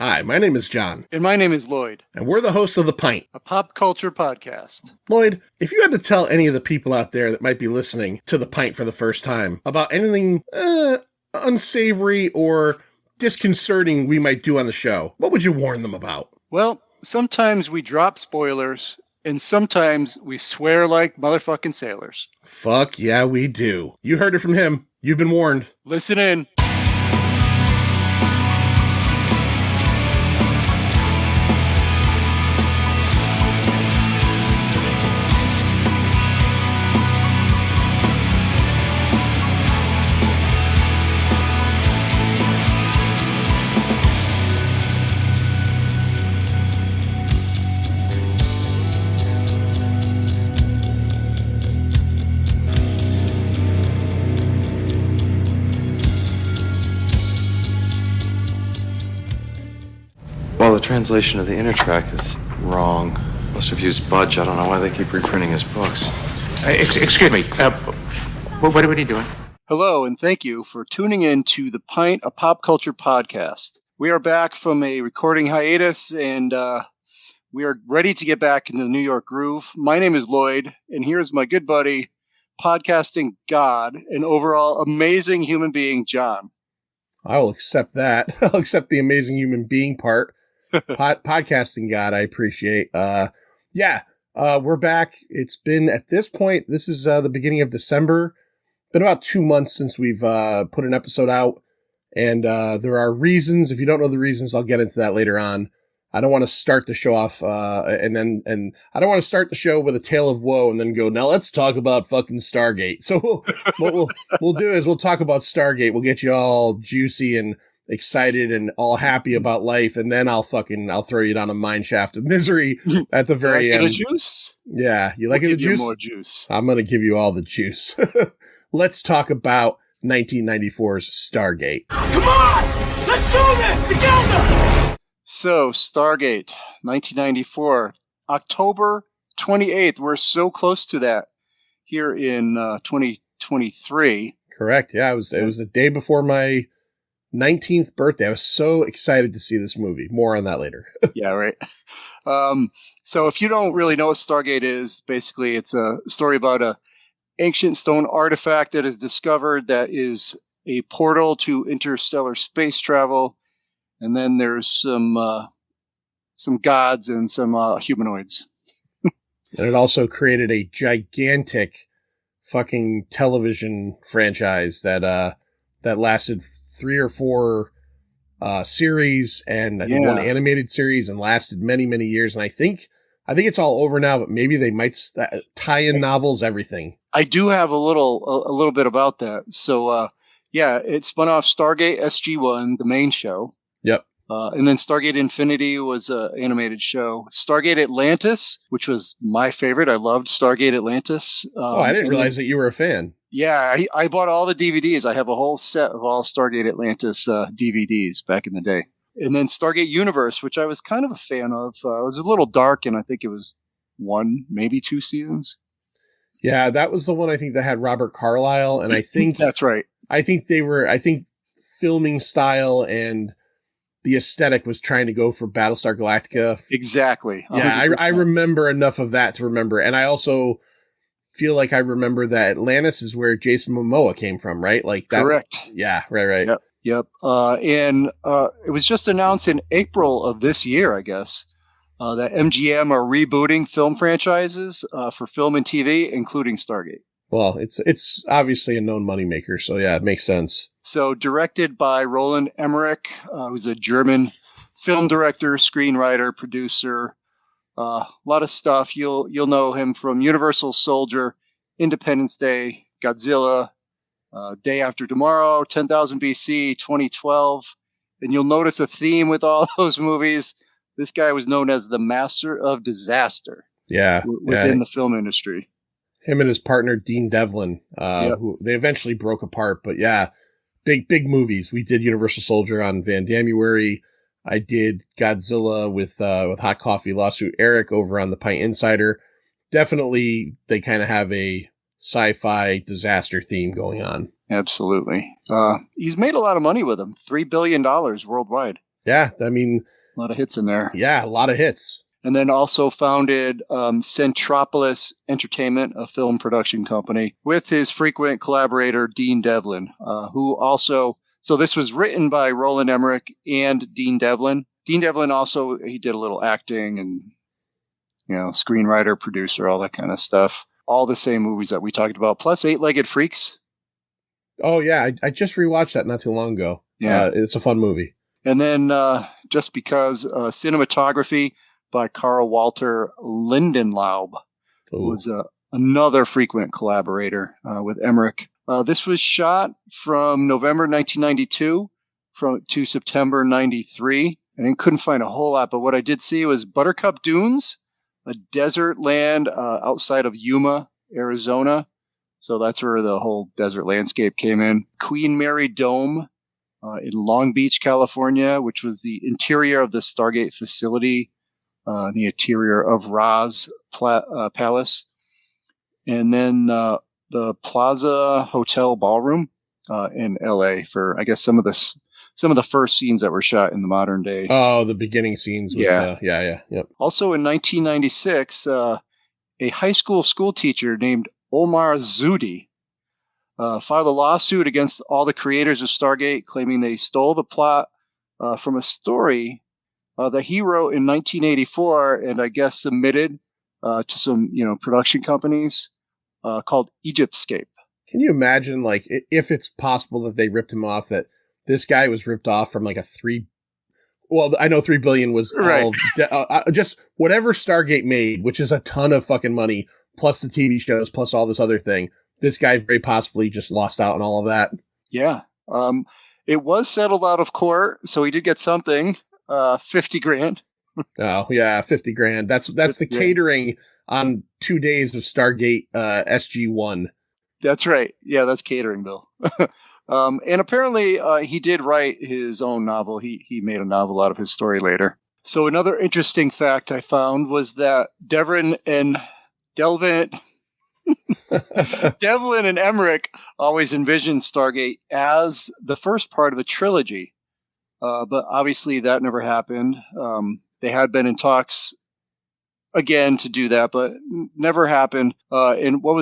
Hi, my name is John. And my name is Lloyd. And we're the hosts of The Pint, a pop culture podcast. Lloyd, if you had to tell any of the people out there that might be listening to The Pint for the first time about anything unsavory or disconcerting we might do on the show, what would you warn them about? Well, sometimes we drop spoilers, and sometimes we swear like motherfucking sailors. Fuck yeah, we do. You heard it from him. You've been warned. Listen in. Well, the translation of the inner track is wrong. Must have used Budge. I don't know why they keep reprinting his books. Excuse me. What are you doing? Hello, and thank you for tuning in to The Pint, a pop culture podcast. We are back from a recording hiatus, and we are ready to get back into the New York groove. My name is Lloyd, and here's my good buddy, podcasting god, and overall amazing human being, John. I will accept that. I'll accept the amazing human being part. Podcasting god, I appreciate. We're back. It's been, at this point, this is the beginning of December. Been about 2 months since we've put an episode out, and there are reasons. If you don't know the reasons, I'll get into that later on. I don't want to start the show off, and I don't want to start the show with a tale of woe and then go, now let's talk about fucking Stargate. So what we'll do is we'll talk about Stargate. We'll get you all juicy and excited and all happy about life, and then I'll throw you down a mine shaft of misery at the very end. The juice? Yeah, you like the juice? More juice. I'm gonna give you all the juice. Let's talk about 1994's Stargate. Come on! Let's do this together! So, Stargate, 1994, October 28th. We're so close to that here in 2023. Correct. Yeah, it was the day before my 19th birthday. I was so excited to see this movie. More on that later. Yeah, right. So if you don't really know what Stargate is, basically it's a story about a ancient stone artifact that is discovered that is a portal to interstellar space travel. And then there's some gods and some humanoids. And it also created a gigantic fucking television franchise that lasted 3 or 4 series, and I think one animated series, and lasted many, many years. And I think it's all over now, but maybe they might tie in novels, everything. I do have a little bit about that. So it spun off Stargate SG-1, the main show. Yep. And then Stargate Infinity was an animated show. Stargate Atlantis, which was my favorite. I loved Stargate Atlantis. I didn't realize that you were a fan. Yeah, I bought all the DVDs. I have a whole set of all Stargate Atlantis DVDs back in the day. And then Stargate Universe, which I was kind of a fan of. It was a little dark, and I think it was 1, maybe 2 seasons. Yeah, that was the one I think that had Robert Carlyle, and I think that's right. I think filming style and the aesthetic was trying to go for Battlestar Galactica. Exactly. 100%. Yeah, I remember enough of that to remember. And I also feel like I remember that Atlantis is where Jason Momoa came from, right? Like that. Correct. Yeah, right. Yep. And it was just announced in April of this year, I guess, that MGM are rebooting film franchises for film and TV, including Stargate. Well, it's obviously a known moneymaker, so yeah, it makes sense. So directed by Roland Emmerich, who's a German film director, screenwriter, producer, a lot of stuff. You'll know him from Universal Soldier, Independence Day, Godzilla, Day After Tomorrow, 10,000 BC, 2012. And you'll notice a theme with all those movies. This guy was known as the master of disaster. Yeah, within the film industry. Him and his partner Dean Devlin, who they eventually broke apart, but yeah, big movies. We did Universal Soldier on Van Damuary. I did Godzilla with Hot Coffee Lawsuit Eric over on the Pint Insider. Definitely, they kind of have a sci-fi disaster theme going on. Absolutely. He's made a lot of money with them. $3 billion worldwide. Yeah, I mean, A lot of hits in there. yeah, a lot of hits. And then also founded Centropolis Entertainment, a film production company, with his frequent collaborator, Dean Devlin, who also... So this was written by Roland Emmerich and Dean Devlin. Dean Devlin also, he did a little acting and, screenwriter, producer, all that kind of stuff. All the same movies that we talked about, plus Eight-Legged Freaks. Oh, yeah, I just rewatched that not too long ago. Yeah. It's a fun movie. And then just because cinematography by Carl Walter Lindenlaub was another frequent collaborator with Emmerich. This was shot from November 1992 to September 93. And I couldn't find a whole lot, but what I did see was Buttercup Dunes, a desert land outside of Yuma, Arizona. So that's where the whole desert landscape came in. Queen Mary Dome in Long Beach, California, which was the interior of the Stargate facility, the interior of Ra's Palace. And then the Plaza Hotel Ballroom in LA for, I guess, some of the first scenes that were shot in the modern day. Oh, the beginning scenes. With, yeah. Yep. Also in 1996, a high school teacher named Omar Zudi filed a lawsuit against all the creators of Stargate, claiming they stole the plot from a story that he wrote in 1984 and I guess submitted to some production companies called Egyptscape. Can you imagine, like, if it's possible that they ripped him off, that this guy was ripped off from like a well, I know 3 billion was right. Just whatever Stargate made, which is a ton of fucking money, plus the TV shows, plus all this other thing. This guy very possibly just lost out on all of that. Yeah. It was settled out of court, so he did get something, 50 grand. Oh, yeah, 50 grand. That's the catering on 2 days of Stargate SG-1. That's right. Yeah, that's catering bill. And apparently he did write his own novel. He made a novel out of his story later. So another interesting fact I found was that Devlin and Emmerich always envisioned Stargate as the first part of a trilogy. But obviously that never happened. They had been in talks again to do that, but never happened. And what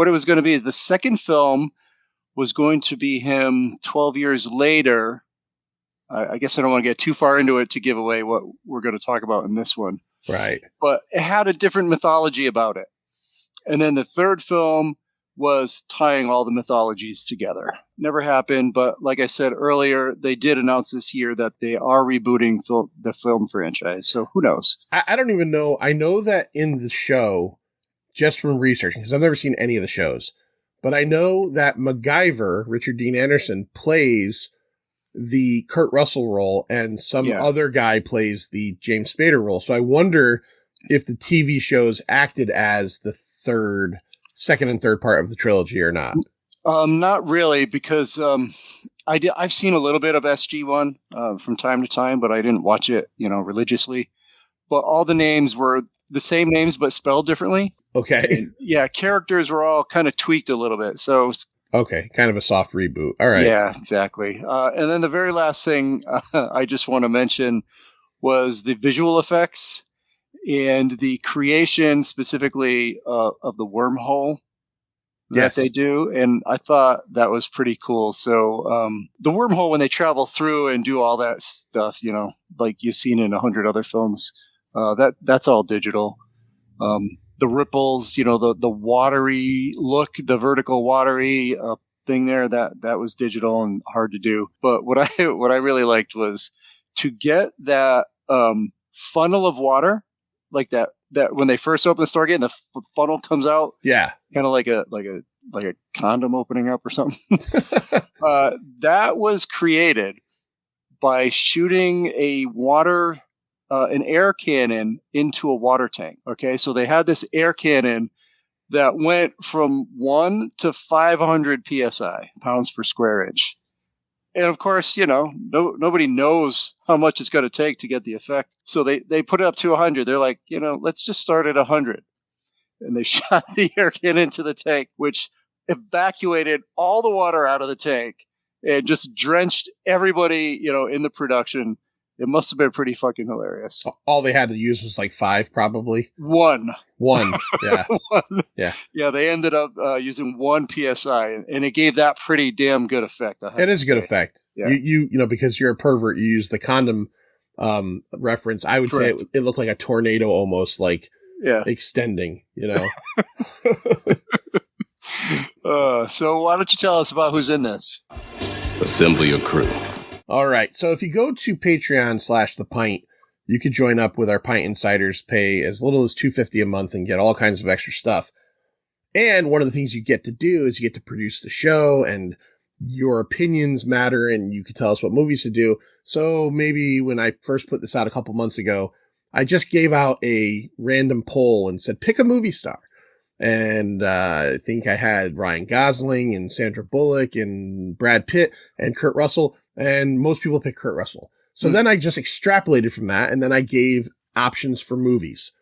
it was going to be, the second film was going to be him 12 years later. I guess I don't want to get too far into it to give away what we're going to talk about in this one. Right. But it had a different mythology about it. And then the third film was tying all the mythologies together. Never happened, but like I said earlier, they did announce this year that they are rebooting the film franchise. So who knows? I don't even know. I know that in the show, just from researching, because I've never seen any of the shows, but I know that MacGyver, Richard Dean Anderson, plays the Kurt Russell role, and some other guy plays the James Spader role. So I wonder if the TV shows acted as the second and third part of the trilogy or not. Not really, because I've seen a little bit of SG-1 from time to time, but I didn't watch it, religiously. But all the names were the same names, but spelled differently. Okay. And, characters were all kind of tweaked a little bit. So okay, kind of a soft reboot. All right. Yeah, exactly. And then the very last thing I just want to mention was the visual effects and the creation specifically of the wormhole that they do. And I thought that was pretty cool. So the wormhole, when they travel through and do all that stuff, like you've seen in 100 other films, that's all digital. The ripples, the watery look, the vertical watery thing there, that was digital and hard to do. But what I really liked was to get that funnel of water, like that when they first open the Stargate and the funnel comes out, kind of like a condom opening up or something. That was created by shooting an air cannon into a water tank. Okay, so they had this air cannon that went from 1 to 500 psi, pounds per square inch. And of course, nobody knows how much it's going to take to get the effect. So they put it up to 100. They're like, let's just start at 100. And they shot the air cannon into the tank, which evacuated all the water out of the tank and just drenched everybody, in the production. It must have been pretty fucking hilarious. All they had to use was like 5, probably. One. Yeah. One. Yeah. Yeah, they ended up using 1 PSI, and it gave that pretty damn good effect. It is a good effect. Yeah. You know, because you're a pervert, you use the condom reference. I would say it looked like a tornado almost, like extending, you know. So why don't you tell us about who's in this? Assemble your crew. All right. So if you go to Patreon/The Pint, you could join up with our Pint Insiders, pay as little as $2.50 a month and get all kinds of extra stuff. And one of the things you get to do is you get to produce the show, and your opinions matter, and you can tell us what movies to do. So maybe when I first put this out a couple months ago, I just gave out a random poll and said, pick a movie star. And I think I had Ryan Gosling and Sandra Bullock and Brad Pitt and Kurt Russell, and most people pick Kurt Russell. So then I just extrapolated from that, and then I gave options for movies.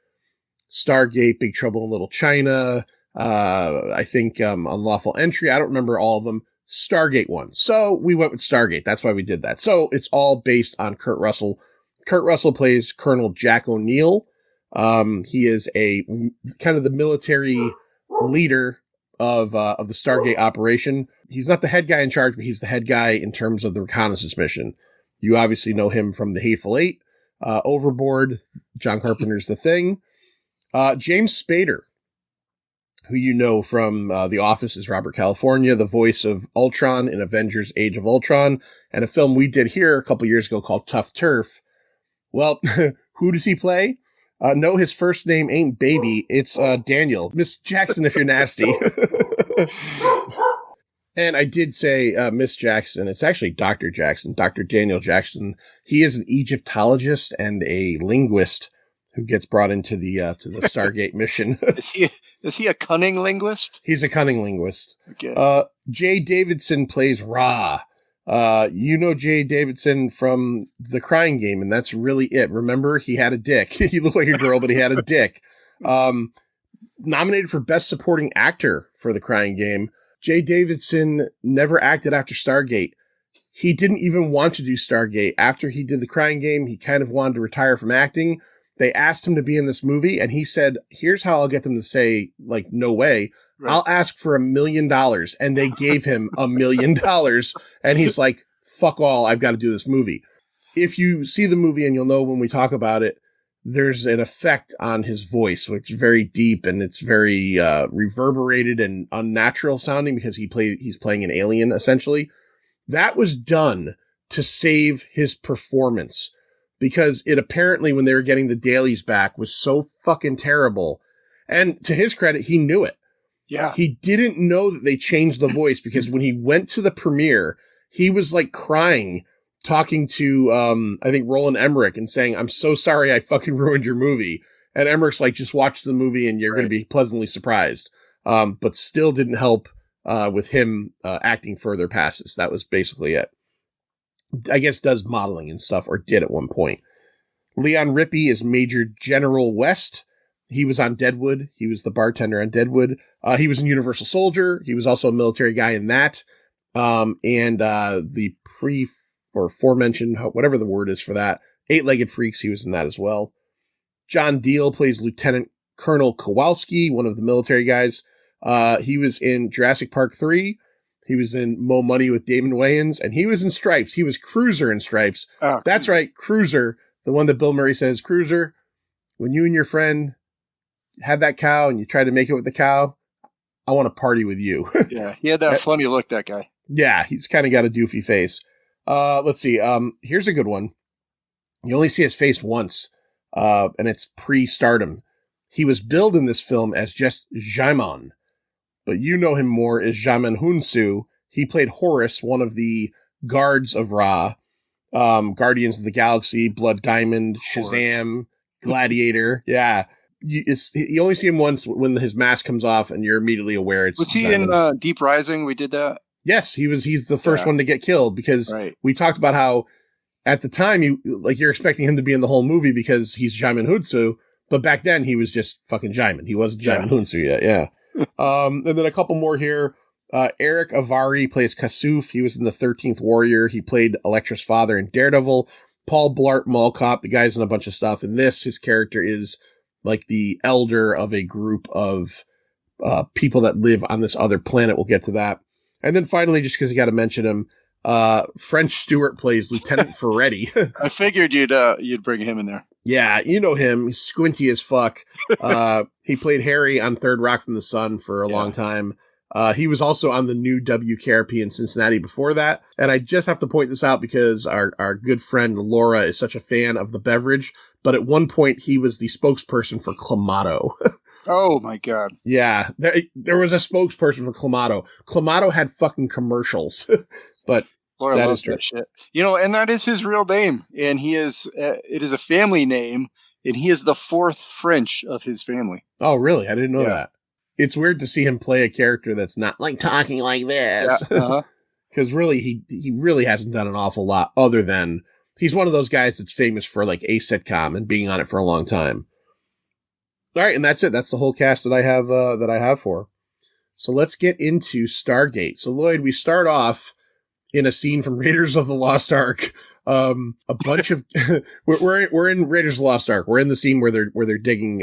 Stargate, Big Trouble in Little China, I think Unlawful Entry. I don't remember all of them. Stargate won. So we went with Stargate. That's why we did that. So it's all based on Kurt Russell. Kurt Russell plays Colonel Jack O'Neill. He is a kind of the military leader of the Stargate operation. He's not the head guy in charge, but he's the head guy in terms of the reconnaissance mission. You obviously know him from The Hateful Eight, Overboard, John Carpenter's The Thing. James Spader, who you know from The Office, is Robert California, the voice of Ultron in Avengers Age of Ultron, and a film we did here a couple years ago called Tough Turf. Well, who does he play? No, his first name ain't Baby. It's Daniel. Miss Jackson, if you're nasty. And I did say Miss Jackson. It's actually Dr. Jackson, Dr. Daniel Jackson. He is an Egyptologist and a linguist who gets brought into the Stargate mission. Is he a cunning linguist? He's a cunning linguist. Okay. Jay Davidson plays Ra. You know Jay Davidson from The Crying Game, and that's really it. Remember, he had a dick. He looked like a girl, but he had a dick. Nominated for Best Supporting Actor for The Crying Game. Jay Davidson never acted after Stargate. He didn't even want to do Stargate. After he did The Crying Game, he kind of wanted to retire from acting. They asked him to be in this movie, and he said, here's how I'll get them to say, like, no way. Right. I'll ask for $1 million. And they gave him $1 million. And he's like, fuck all, I've got to do this movie. If you see the movie, and you'll know when we talk about it, there's an effect on his voice, which is very deep, and it's very reverberated and unnatural sounding because he's playing an alien, essentially. That was done to save his performance, because it apparently, when they were getting the dailies back, was so fucking terrible. And to his credit, he knew it. Yeah. He didn't know that they changed the voice, because when he went to the premiere, he was like crying, talking to, I think Roland Emmerich, and saying, I'm so sorry I fucking ruined your movie. And Emmerich's like, just watch the movie and you're going to be pleasantly surprised. But still didn't help with him acting further past this. That was basically it. I guess does modeling and stuff, or did at one point. Leon Rippey is Major General West. He was on Deadwood. He was the bartender on Deadwood. He was in Universal Soldier. He was also a military guy in that. And the aforementioned, whatever the word is for that, Eight-Legged Freaks, he was in that as well. John Deal plays Lieutenant Colonel Kowalski, one of the military guys. He was in Jurassic Park 3. He was in Mo Money with Damon Wayans, and he was in Stripes. He was Cruiser in Stripes. Oh, that's right, Cruiser, the one that Bill Murray says, Cruiser, when you and your friend had that cow and you tried to make it with the cow, I want to party with you. Yeah, he had that funny look, that guy. Yeah, he's kind of got a doofy face. Let's see. Here's a good one. You only see his face once, and it's pre-stardom. He was billed in this film as just Jaimon, but you know him more as Jamin Hunsu. He played Horus, one of the guards of Ra, Guardians of the Galaxy, Blood Diamond, Shazam, Horus. Gladiator. Yeah. You only see him once when his mask comes off, and you're immediately aware it's. Was he Jaimon. In Deep Rising? We did that. Yes, he's the first one to get killed, because we talked about how at the time you're expecting him to be in the whole movie because he's Jaimon Hunsu, but back then he was just fucking Jaimon. He wasn't Jaimon Hunsu yet. Yeah. And then a couple more here. Eric Avari plays Kasuf. He was in the 13th Warrior. He played Elektra's father in Daredevil. Paul Blart Mall Cop. The guy's in a bunch of stuff. And his character is like the elder of a group of people that live on this other planet. We'll get to that. And then finally, just because you got to mention him, French Stewart plays Lieutenant Ferretti. I figured you'd bring him in there. Yeah, you know him. He's squinty as fuck. He played Harry on Third Rock from the Sun for a long time. He was also on the new WKRP in Cincinnati before that. And I just have to point this out because our good friend Laura is such a fan of the beverage. But at one point, he was the spokesperson for Clamato. Oh, my God. Yeah, there was a spokesperson for Clamato. Clamato had fucking commercials. But Laura that loves is true. that shit. You know, and that is his real name. And it is a family name. And he is the fourth French of his family. Oh, really? I didn't know that. It's weird to see him play a character that's not like talking like this. Yeah, Because really, he really hasn't done an awful lot other than he's one of those guys that's famous for like a sitcom and being on it for a long time. All right, and that's it. That's the whole cast that I have for. So let's get into Stargate. So Lloyd, we start off in a scene from Raiders of the Lost Ark. A bunch of we're in Raiders of the Lost Ark. We're in the scene where they're digging,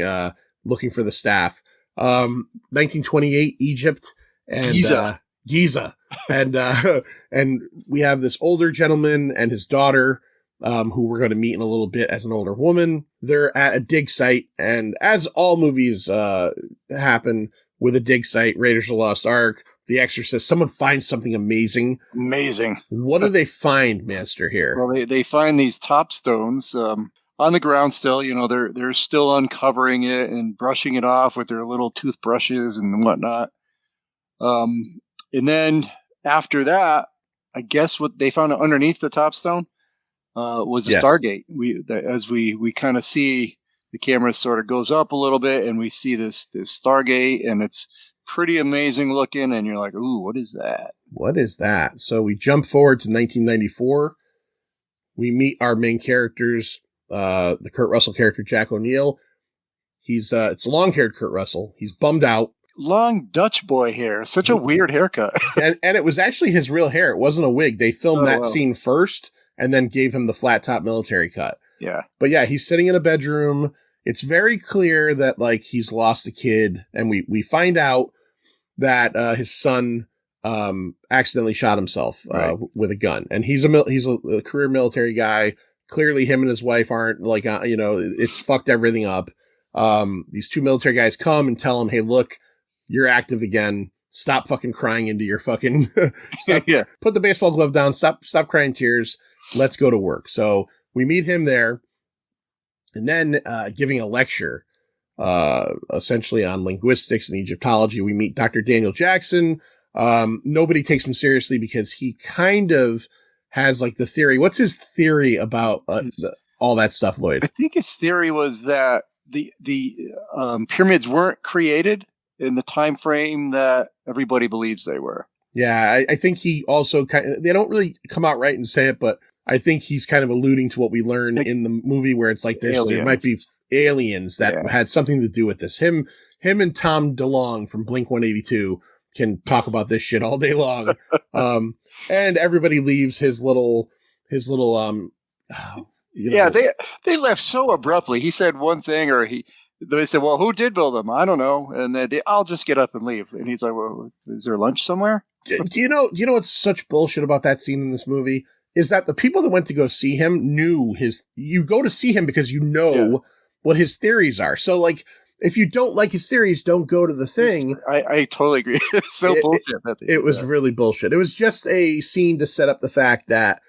looking for the staff. 1928 Egypt and Giza, and we have this older gentleman and his daughter, who we're going to meet in a little bit as an older woman. They're at a dig site, and as all movies happen with a dig site, Raiders of the Lost Ark, The Exorcist, someone finds something amazing. Amazing. What do they find, Master, here? Well, they find these top stones on the ground still. You know, they're still uncovering it and brushing it off with their little toothbrushes and whatnot. And then after that, I guess what they found underneath the top stone was a Stargate. As we kind of see, the camera sort of goes up a little bit, and we see this Stargate, and it's pretty amazing looking. And you're like, "Ooh, what is that? What is that?" So we jump forward to 1994. We meet our main characters. The Kurt Russell character, Jack O'Neill. It's a long-haired Kurt Russell. He's bummed out. Long Dutch boy hair. Such a weird haircut. and it was actually his real hair. It wasn't a wig. They filmed that scene first and then gave him the flat top military cut. Yeah. But yeah, he's sitting in a bedroom. It's very clear that like he's lost a kid. And we find out that his son accidentally shot himself with a gun. And he's a career military guy. Clearly him and his wife aren't like, it's fucked everything up. These two military guys come and tell him, "Hey, look, you're active again. Stop fucking crying into your fucking, put the baseball glove down. Stop crying tears. Let's go to work." So we meet him there, and then, giving a lecture, essentially on linguistics and Egyptology, we meet Dr. Daniel Jackson. Nobody takes him seriously because he kind of has like the theory. What's his theory about all that stuff, Lloyd? I think his theory was that the pyramids weren't created in the time frame that everybody believes they were. Yeah, I think he also they don't really come out right and say it, but I think he's kind of alluding to what we learn in the movie where it's like there might be aliens that had something to do with this. Him and Tom DeLonge from Blink-182 can talk about this shit all day long. And everybody leaves his little they left so abruptly. He said one thing, or they said, "Well, who did build them? I don't know." And I'll just get up and leave. And he's like, "Well, is there lunch somewhere?" Do you know what's such bullshit about that scene in this movie is that the people that went to go see him knew you go to see him because you know what his theories are. So like, if you don't like his theories, don't go to the thing. I totally agree. It's so bullshit. It was really bullshit. It was just a scene to set up the fact that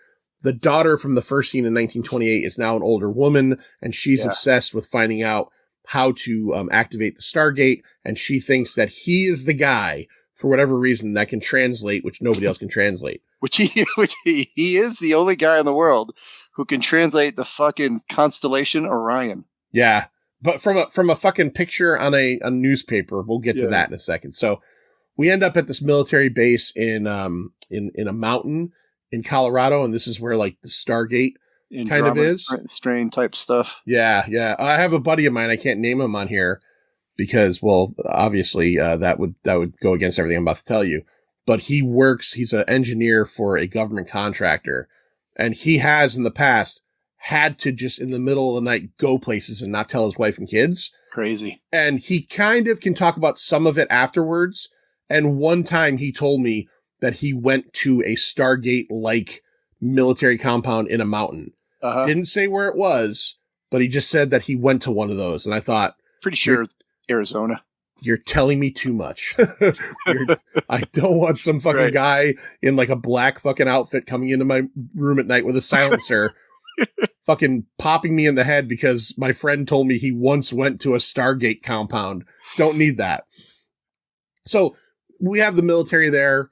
the daughter from the first scene in 1928 is now an older woman, and she's obsessed with finding out how to activate the Stargate, and she thinks that he is the guy, for whatever reason, that can translate, which nobody else can translate. Which he is the only guy in the world who can translate the fucking constellation Orion. Yeah. But from a fucking picture on a newspaper, we'll get to that in a second. So we end up at this military base in a mountain in Colorado, and this is where like the Stargate kind of is. Strain type stuff. Yeah. I have a buddy of mine. I can't name him on here because, well, obviously that would go against everything I'm about to tell you. But he's an engineer for a government contractor, and he has in the past had to just in the middle of the night go places and not tell his wife and kids. Crazy. And he kind of can talk about some of it afterwards. And one time he told me that he went to a Stargate-like military compound in a mountain. Didn't say where it was, but he just said that he went to one of those. And I thought, pretty sure it's Arizona. You're telling me too much. I don't want some fucking guy in like a black fucking outfit coming into my room at night with a silencer fucking popping me in the head because my friend told me he once went to a Stargate compound. Don't need that. So we have the military there,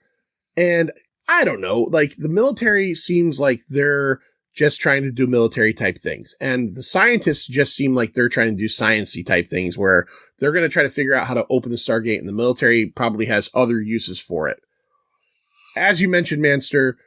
and I don't know, like the military seems like they're just trying to do military type things. And the scientists just seem like they're trying to do sciencey type things where they're going to try to figure out how to open the Stargate, and the military probably has other uses for it. As you mentioned, Manster,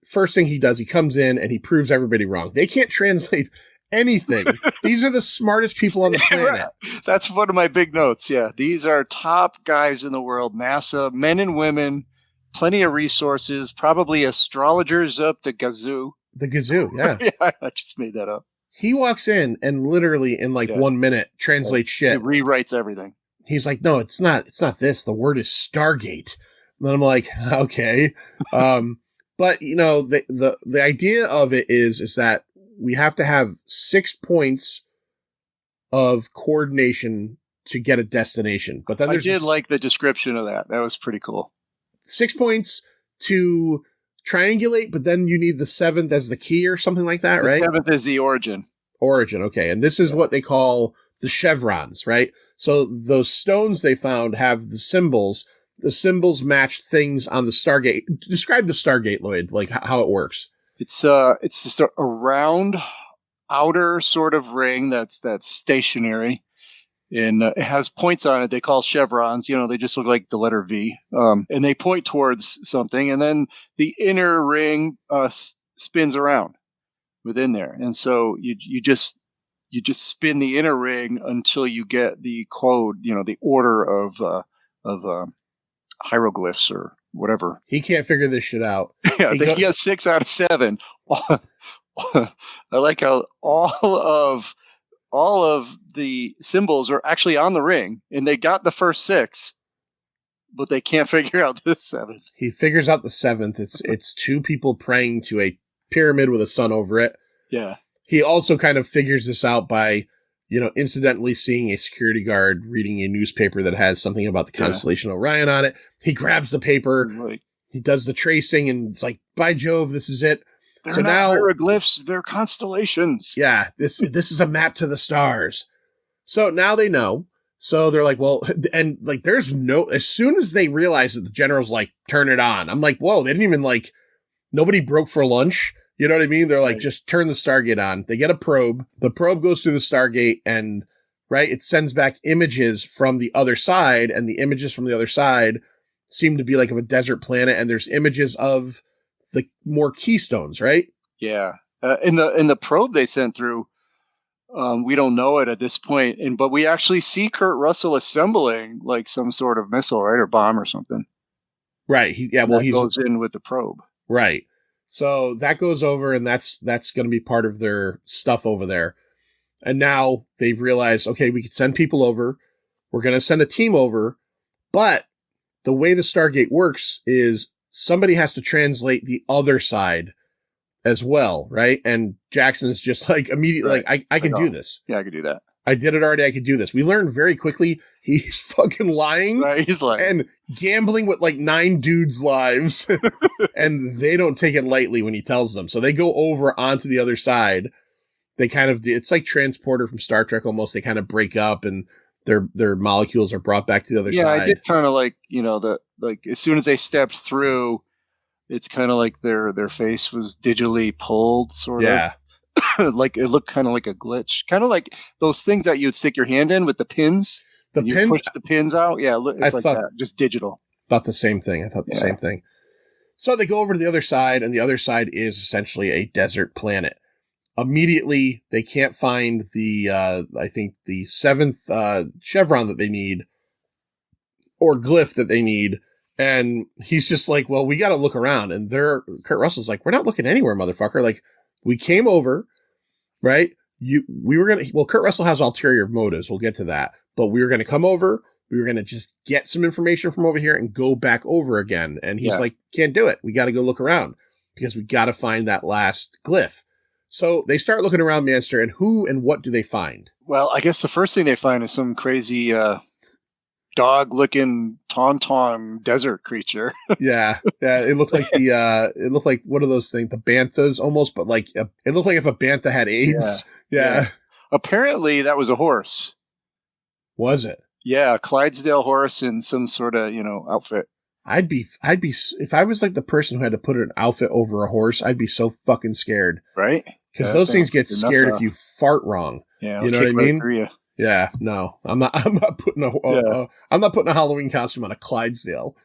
first thing he does, he comes in and he proves everybody wrong. They can't translate anything. These are the smartest people on the planet. That's one of my big notes. Yeah. These are top guys in the world, NASA, men and women, plenty of resources, probably astrologers up the gazoo. The gazoo, yeah. Yeah, I just made that up. He walks in and literally in like 1 minute translates shit. He rewrites everything. He's like, no, it's not this. The word is Stargate. And then I'm like, okay. But you know, the idea of it is that we have to have 6 points of coordination to get a destination. But then I did like the description of that. That was pretty cool. 6 points to triangulate, but then you need the 7th as the key or something like that, right? The 7th is the origin. Origin, okay. And this is what they call the chevrons, right? So those stones they found have the symbols. The symbols match things on the Stargate. Describe the Stargate, Lloyd, like how it works. It's just a round outer sort of ring that's stationary, and it has points on it they call chevrons. You know, they just look like the letter V, and they point towards something, and then the inner ring spins around within there, and so you just spin the inner ring until you get the code, you know, the order of hieroglyphs or whatever. He can't figure this shit out. Yeah, he has 6 out of 7. I like how all of the symbols are actually on the ring, and they got the first 6, but they can't figure out the 7th. He figures out the 7th. It's 2 people praying to a pyramid with a sun over it. Yeah. He also kind of figures this out by, you know, incidentally seeing a security guard reading a newspaper that has something about the constellation Orion on it. He grabs the paper. Right. He does the tracing, and it's like, by Jove, this is it. They're not hieroglyphs, they're constellations. Yeah, this is a map to the stars. So now they know. So they're like, well, and like, there's no, as soon as they realize that the general's like, turn it on. I'm like, whoa, they didn't even like, nobody broke for lunch. You know what I mean? They're like, just turn the Stargate on. They get a probe. The probe goes through the Stargate and, right, it sends back images from the other side, and the images from the other side seem to be like of a desert planet, and there's images of the more keystones, right? Yeah. In the probe they sent through, we don't know it at this point, but we actually see Kurt Russell assembling like some sort of missile, right, or bomb or something. Right. He goes in with the probe. Right. So that goes over, and that's going to be part of their stuff over there. And now they've realized, okay, we could send people over. We're going to send a team over, but the way the Stargate works is somebody has to translate the other side as well, right? And Jackson's just like immediately like, I can do this. Yeah, I could do that. I did it already. I could do this. We learned very quickly he's fucking lying. Right, he's lying. And gambling with like 9 dudes' lives. And they don't take it lightly when he tells them. So they go over onto the other side. They kind of, it's like Transporter from Star Trek almost. They kind of break up and their molecules are brought back to the other side. Yeah, I did kind of like, you know, like as soon as they stepped through, it's kind of like their face was digitally pulled, sort of. Yeah. Like it looked kind of like a glitch, kind of like those things that you'd stick your hand in with the pins. You push the pins out. Yeah, it's like that, just digital. Thought the same thing. I thought the same thing. So they go over to the other side, and the other side is essentially a desert planet. Immediately, they can't find the, I think the 7th chevron that they need, or glyph that they need. And he's just like, well, we got to look around. And Kurt Russell's like, we're not looking anywhere, motherfucker. Like, we came over, right? Kurt Russell has ulterior motives. We'll get to that, but we were going to come over. We were going to just get some information from over here and go back over again. And he's like, can't do it. We got to go look around because we got to find that last glyph. So they start looking around, Manster, and who and what do they find? Well, I guess the first thing they find is some crazy dog-looking tauntaun desert creature. Yeah. It looked like one of those things, the banthas almost, but like it looked like if a bantha had AIDS. Yeah. Apparently, that was a horse. Was it? Yeah, a Clydesdale horse in some sort of outfit. I'd be if I was like the person who had to put an outfit over a horse, I'd be so fucking scared. Right? Because those things get scared if you fart wrong. Yeah, you know what I mean? Yeah, no, I'm not putting I'm not putting a Halloween costume on a Clydesdale.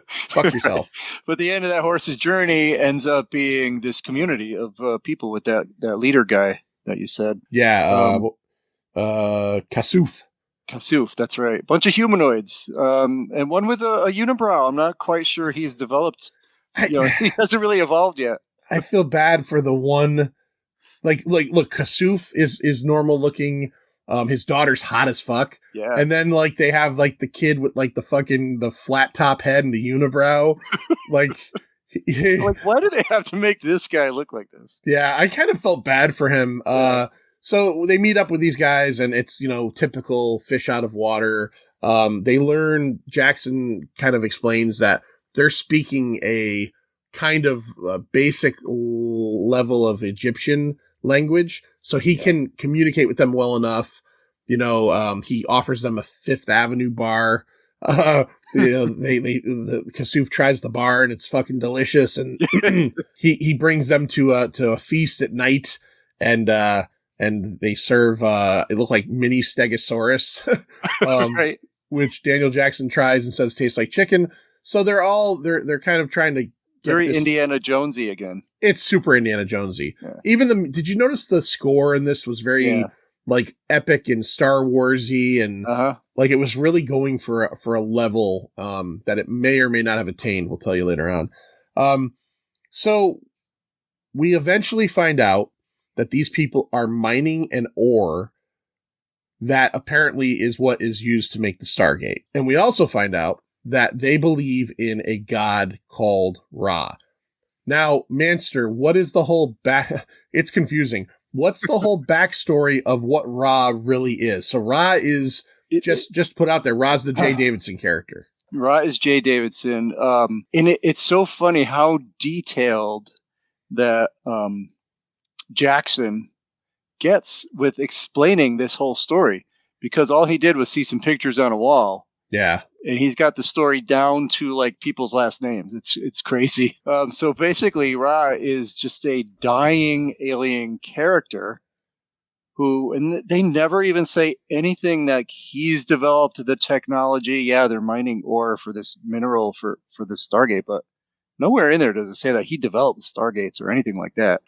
Fuck yourself. But the end of that horse's journey ends up being this community of people with that leader guy that you said. Yeah, Kasuf. Kasuf, that's right. Bunch of humanoids, and one with a unibrow. I'm not quite sure he's developed. He hasn't really evolved yet. I feel bad for the one. Like, look, Kasuf is normal looking. His daughter's hot as fuck. Yeah. And then like they have like the kid with like the flat top head and the unibrow. Like why do they have to make this guy look like this? Yeah, I kind of felt bad for him. So they meet up with these guys and it's, typical fish out of water. They learn, Jackson kind of explains that they're speaking a kind of basic level of Egyptian language. So he can communicate with them well enough. He offers them a Fifth Avenue bar. The Kasuf tries the bar and it's fucking delicious. And he brings them to a feast at night and they serve, it looked like mini Stegosaurus, right. Which Daniel Jackson tries and says tastes like chicken. So they're kind of trying to get very Indiana Jonesy again. It's super Indiana Jonesy. Yeah. Did you notice the score in this was very like epic and Star Warsy and like it was really going for a level that it may or may not have attained. We'll tell you later on. So we eventually find out that these people are mining an ore that apparently is what is used to make the Stargate. And we also find out that they believe in a god called Ra. Now, Manster, what is the whole it's confusing. What's the whole backstory of what Ra really is? So Ra is just put out there. Ra's the Jay Davidson character. Ra is Jay Davidson. And it's so funny how detailed that Jackson gets with explaining this whole story, because all he did was see some pictures on a wall. Yeah. And he's got the story down to like people's last names. It's crazy. So basically Ra is just a dying alien character and they never even say anything like he's developed the technology. Yeah, they're mining ore for this mineral for the Stargate, but nowhere in there does it say that he developed the Stargates or anything like that.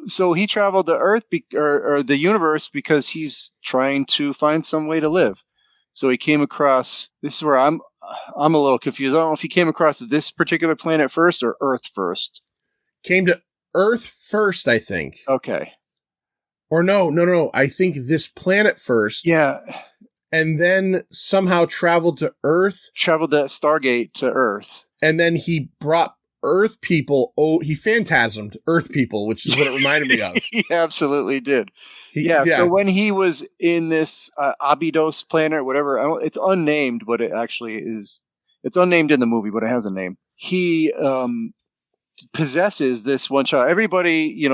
So he traveled to Earth or the universe because he's trying to find some way to live. So he came across, this is where I'm a little confused. I don't know if he came across this particular planet first or Earth first. Came to Earth first, I think. Okay. Or no. I think this planet first. Yeah. And then somehow traveled to Earth. Traveled that Stargate to Earth. And then he brought Earth people. Oh, he phantasmed Earth people, which is what it reminded me of. He absolutely did. So when he was in this Abydos planet or whatever, it's unnamed, but it actually is. It's unnamed in the movie, but it has a name. He possesses this one child. Everybody,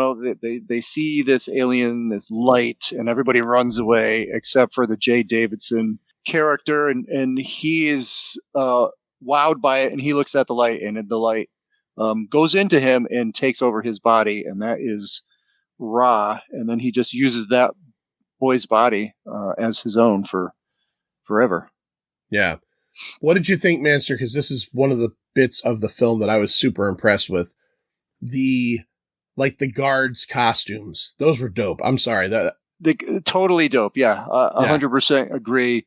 they see this alien, this light, and everybody runs away except for the Jay Davidson character, and he is wowed by it, and he looks at the light, and the light goes into him and takes over his body, and that is Ra, and then he just uses that boy's body as his own for forever. Yeah. What did you think, Manster? Because this is one of the bits of the film that I was super impressed with. The guards' costumes. Those were dope. I'm sorry. Totally dope. Yeah. 100% agree.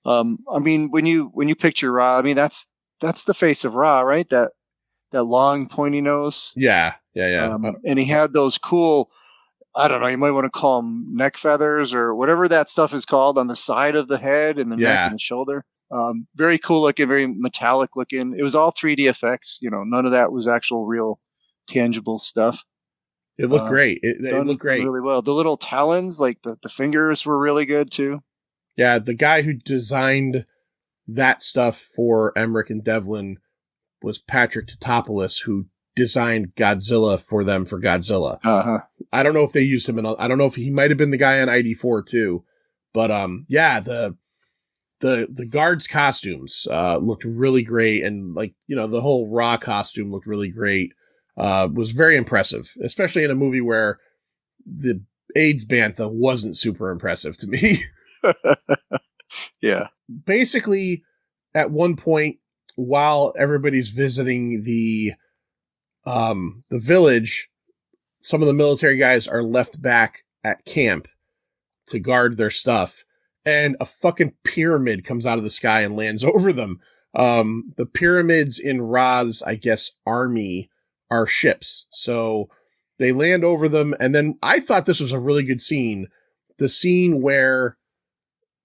I mean, when you picture Ra, I mean, that's the face of Ra, right? That long pointy nose. Yeah. And he had those cool I don't know, you might want to call them neck feathers or whatever that stuff is called on the side of the head and the neck and the shoulder. Very cool looking, very metallic looking. It was all 3D effects. None of that was actual real tangible stuff. It looked great. It looked great. Really well. The little talons, like the fingers were really good too. Yeah, the guy who designed that stuff for Emmerich and Devlin was Patrick Tatopoulos, who designed Godzilla for them for Godzilla. Uh-huh. I don't know if they used him I don't know if he might have been the guy on ID4 too. But the guards' costumes looked really great, and the whole Raw costume looked really great. Was very impressive, especially in a movie where the AIDS bantha wasn't super impressive to me. Yeah. Basically, at one point, while everybody's visiting the village, some of the military guys are left back at camp to guard their stuff, and a fucking pyramid comes out of the sky and lands over them. The pyramids in Ra's, I guess, army are ships. So they land over them, and then I thought this was a really good scene. The scene where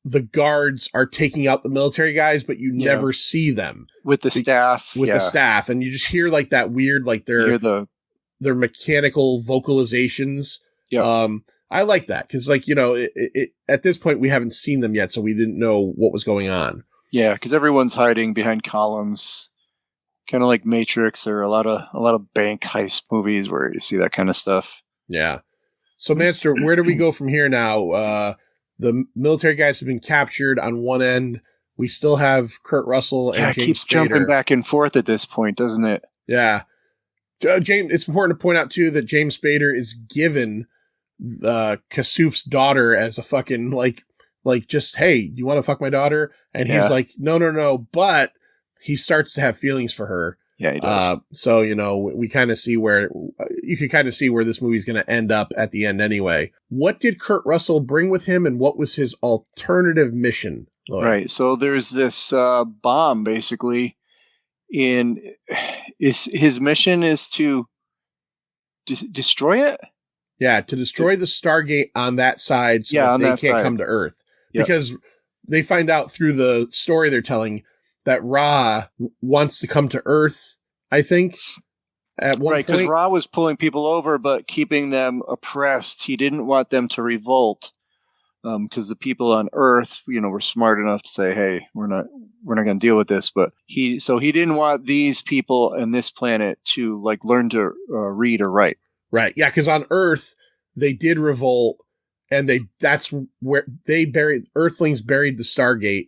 the guards are taking out the military guys, but you never see them. With the staff. With the staff. And you just hear that weird, their mechanical vocalizations. Yeah. I like that because, at this point we haven't seen them yet, so we didn't know what was going on. Yeah, because everyone's hiding behind columns, kind of like Matrix or a lot of bank heist movies where you see that kind of stuff. Yeah. So, Manster, where do we go from here now? The military guys have been captured on one end. We still have Kurt Russell and James it keeps Spader. Jumping back and forth at this point, doesn't it? Yeah. James. It's important to point out too that James Spader is given Kasuf's daughter as a fucking just, hey, you want to fuck my daughter? And he's like, no, but he starts to have feelings for her. Yeah, he does. So we kind of see where you can kind of see where this movie's going to end up at the end anyway. What did Kurt Russell bring with him, and what was his alternative mission, Lloyd? Right. So there's this bomb basically. His mission is to destroy it. Yeah, to destroy the Stargate on that side so that they can't come to Earth. Yep. Because they find out through the story they're telling that Ra wants to come to Earth, I think, at one point. Right, because Ra was pulling people over but keeping them oppressed. He didn't want them to revolt because the people on Earth, were smart enough to say, hey, we're not going to deal with this. But he didn't want these people and this planet to learn to read or write. Right. Yeah, because on Earth, they did revolt, and that's where Earthlings buried the Stargate.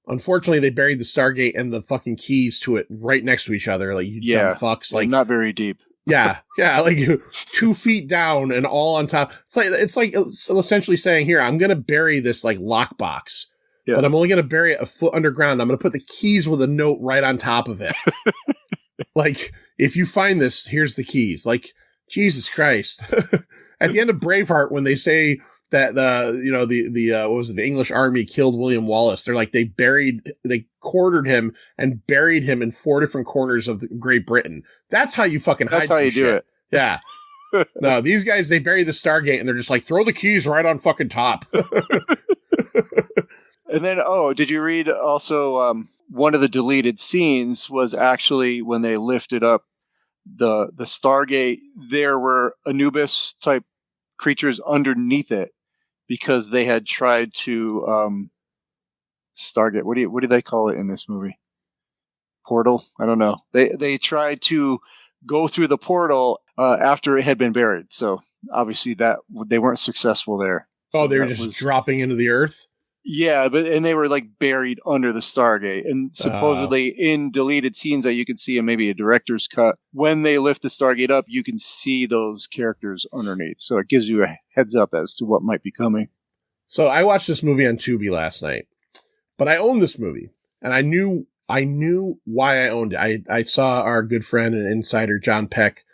Unfortunately, they buried the Stargate and the fucking keys to it right next to each other. Dumb fucks. Not very deep. Yeah. 2 feet down and all on top. It's essentially saying, here, I'm going to bury this lockbox, but I'm only going to bury it a foot underground. I'm going to put the keys with a note right on top of it. If you find this, here's the keys. Jesus Christ. At the end of Braveheart, when they say that the English army killed William Wallace, they're they quartered him and buried him in 4 different corners of Great Britain. That's how you fucking hide. That's how you do it. Yeah. No, these guys, they bury the Stargate and they're just throw the keys right on fucking top. And then, did you read also one of the deleted scenes was actually when they lifted up the Stargate, there were Anubis type creatures underneath it because they had tried to Stargate. What do they call it in this movie? Portal? I don't know. They tried to go through the portal after it had been buried. So obviously that they weren't successful there. So they were just dropping into the Earth. Yeah, and they were buried under the Stargate, and supposedly in deleted scenes that you can see in maybe a director's cut, when they lift the Stargate up, you can see those characters underneath. So it gives you a heads up as to what might be coming. So I watched this movie on Tubi last night, but I owned this movie, and I knew why I owned it. I saw our good friend and insider John Peck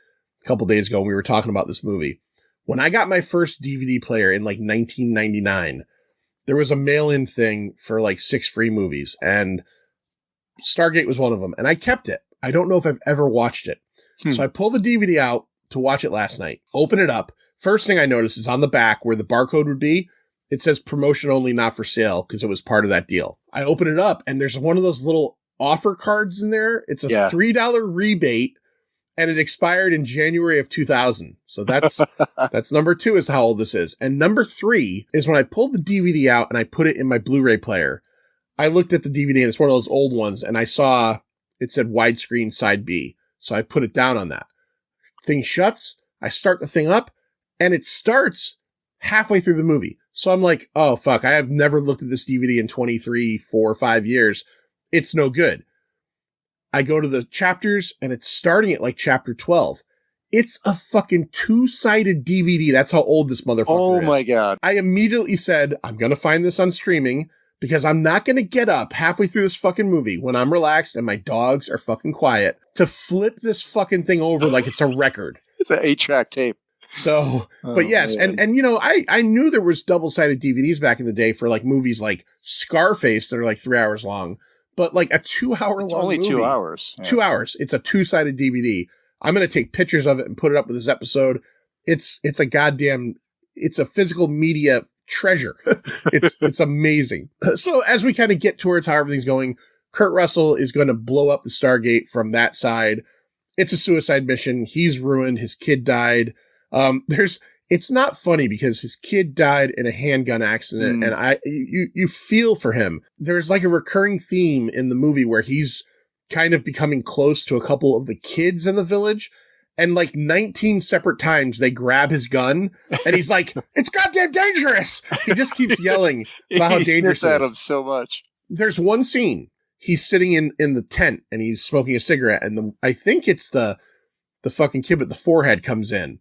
a couple days ago, and we were talking about this movie. When I got my first DVD player in 1999. There was a mail-in thing for 6 free movies, and Stargate was one of them, and I kept it. I don't know if I've ever watched it. So I pulled the DVD out to watch it last night, open it up, First thing I noticed is on the back where the barcode would be, it says promotion only, not for sale, because it was part of that deal. I open it up and there's one of those little offer cards in there. It's a $3 rebate and it expired in January of 2000. So that's number 2 is how old this is. And number 3 is when I pulled the DVD out and I put it in my Blu-ray player. I looked at the DVD and it's one of those old ones and I saw it said widescreen side B. So I put it down on that. Thing shuts. I start the thing up and it starts halfway through the movie. So I'm like, oh, fuck, I have never looked at this DVD in 23, 4, 5 years. It's no good. I go to the chapters and it's starting at like chapter 12. It's a fucking 2-sided DVD. That's how old this motherfucker is. Oh my God. I immediately said, I'm going to find this on streaming because I'm not going to get up halfway through this fucking movie when I'm relaxed and my dogs are fucking quiet to flip this fucking thing over like it's a record. It's an 8-track tape. So, but yes, man. and you know, I knew there was double-sided DVDs back in the day for like movies like Scarface that are like 3 hours long, but like a 2-hour long only movie. 2 hours. Yeah. 2 hours. It's a 2-sided DVD. I'm going to take pictures of it and put it up with this episode. It's a physical media treasure. It's amazing. So as we kind of get towards how everything's going, Kurt Russell is going to blow up the Stargate from that side. It's a suicide mission. He's ruined. His kid died. It's not funny because his kid died in a handgun accident and you feel for him. There's like a recurring theme in the movie where he's kind of becoming close to a couple of the kids in the village and like 19 separate times they grab his gun and he's like, it's goddamn dangerous. He just keeps yelling about how dangerous it is. At him so much. There's one scene. He's sitting in the tent and he's smoking a cigarette and I think it's the fucking kid with the forehead comes in.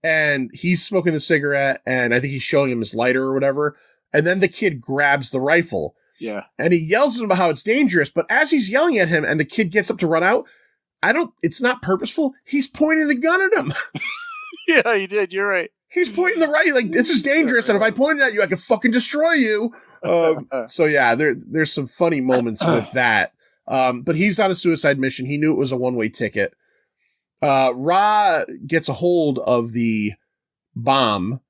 And he's smoking the cigarette, and I think he's showing him his lighter or whatever. And then the kid grabs the rifle. Yeah. And he yells at him about how it's dangerous. But as he's yelling at him and the kid gets up to run out, it's not purposeful. He's pointing the gun at him. Yeah, he did. You're right. He's pointing the right, like, this is dangerous. And if I pointed at you, I could fucking destroy you. So yeah, there's some funny moments with that. But he's on a suicide mission. He knew it was a one-way ticket. Ra gets a hold of the bomb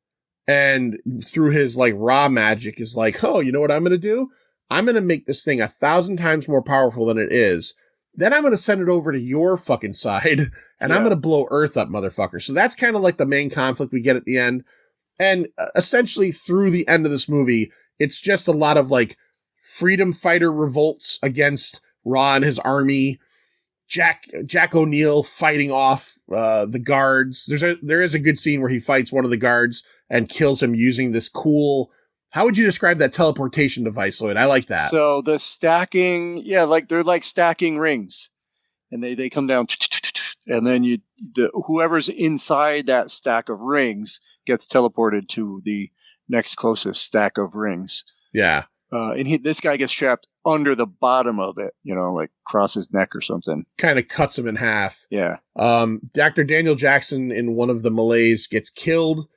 and through his like Ra magic is like, oh, you know what I'm going to do? I'm going to make this thing 1,000 times more powerful than it is. Then I'm going to send it over to your fucking side and I'm going to blow Earth up, motherfucker. So that's kind of like the main conflict we get at the end. And essentially through the end of this movie, it's just a lot of like freedom fighter revolts against Ra and his army. Jack O'Neill fighting off the guards. There is a good scene where he fights one of the guards and kills him using this cool. How would you describe that teleportation device, Lloyd? I like that. So the stacking, like they're like stacking rings, and they come down, and then whoever's inside that stack of rings gets teleported to the next closest stack of rings. Yeah. And this guy gets trapped under the bottom of it, like across his neck or something. Kind of cuts him in half. Yeah. Dr. Daniel Jackson in one of the Malays gets killed,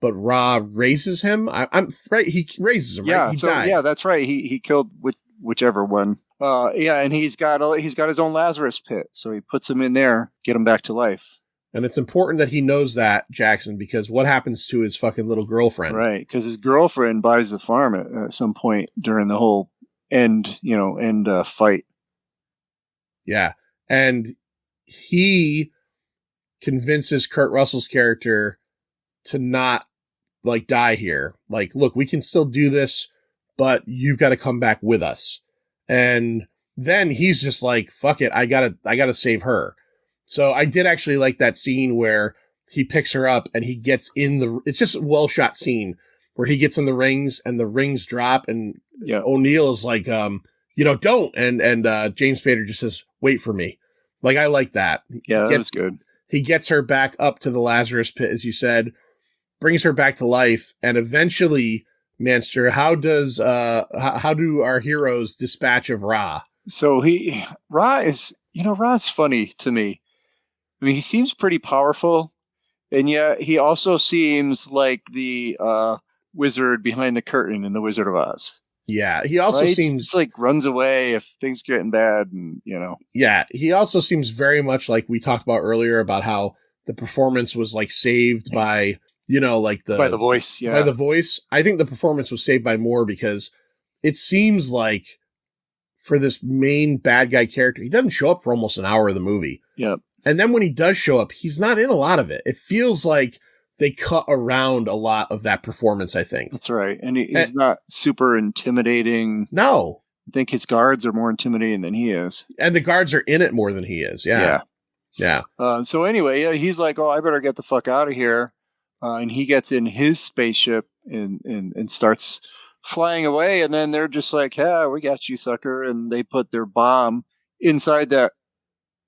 but Ra raises him. I'm right. He raises him. Yeah. Right? He So died. yeah, that's right. He killed whichever one. And he's got his own Lazarus pit, so he puts him in there, get him back to life. And it's important that he knows that, Jackson, because what happens to his fucking little girlfriend? Right, because his girlfriend buys the farm at some point during the whole end fight. Yeah. And he convinces Kurt Russell's character to not like die here. Like, look, we can still do this, but you've got to come back with us. And then he's just like, fuck it. I gotta save her. So I did actually like that scene where he picks her up and he gets it's just a well shot scene where he gets in the rings and the rings drop and O'Neill is like, don't. And James Spader just says, wait for me. Like, I like that. Yeah, that was good. He gets her back up to the Lazarus pit, as you said, brings her back to life. And eventually, Manster, how do our heroes dispatch of Ra? So Ra's funny to me. I mean, he seems pretty powerful, and yet he also seems like the wizard behind the curtain in The Wizard of Oz. Yeah, he also seems just like runs away if things are getting bad, and Yeah, he also seems very much like we talked about earlier about how the performance was like saved by like by the voice. Yeah. by the voice. I think the performance was saved by more because it seems like for this main bad guy character, he doesn't show up for almost an hour of the movie. Yep. And then when he does show up, he's not in a lot of it. It feels like they cut around a lot of that performance, I think. That's right. And he's not super intimidating. No. I think his guards are more intimidating than he is. And the guards are in it more than he is. Yeah. So anyway, he's like, oh, I better get the fuck out of here. And he gets in his spaceship and starts flying away. And then they're just like, yeah, we got you, sucker. And they put their bomb inside that